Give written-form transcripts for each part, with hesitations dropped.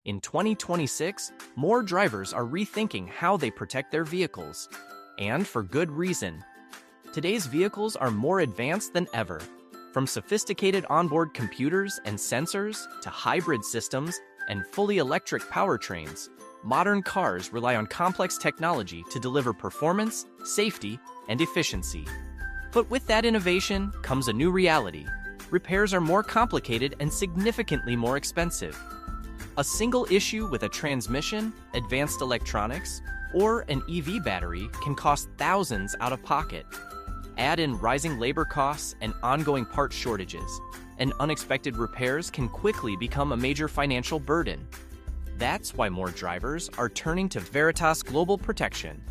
In 2026, more drivers are rethinking how they protect their vehicles. And for good reason. Today's vehicles are more advanced than ever. From sophisticated onboard computers and sensors to hybrid systems and fully electric powertrains, modern cars rely on complex technology to deliver performance, safety, and efficiency. But with that innovation comes a new reality. Repairs are more complicated and significantly more expensive. A single issue with a transmission, advanced electronics, or an EV battery can cost thousands out of pocket. Add in rising labor costs and ongoing part shortages, and unexpected repairs can quickly become a major financial burden. That's why more drivers are turning to Veritas Global Protection.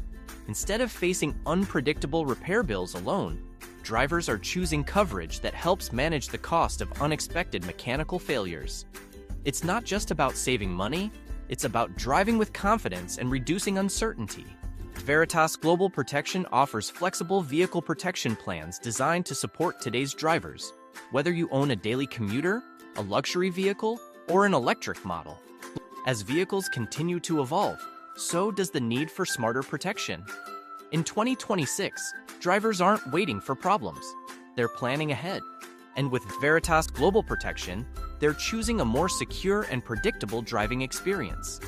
Instead of facing unpredictable repair bills alone, drivers are choosing coverage that helps manage the cost of unexpected mechanical failures. It's not just about saving money, it's about driving with confidence and reducing uncertainty. Veritas Global Protection offers flexible vehicle protection plans designed to support today's drivers, whether you own a daily commuter, a luxury vehicle, or an electric model. As vehicles continue to evolve, so does the need for smarter protection. In 2026, drivers aren't waiting for problems. They're planning ahead. And with Veritas Global Protection, they're choosing a more secure and predictable driving experience.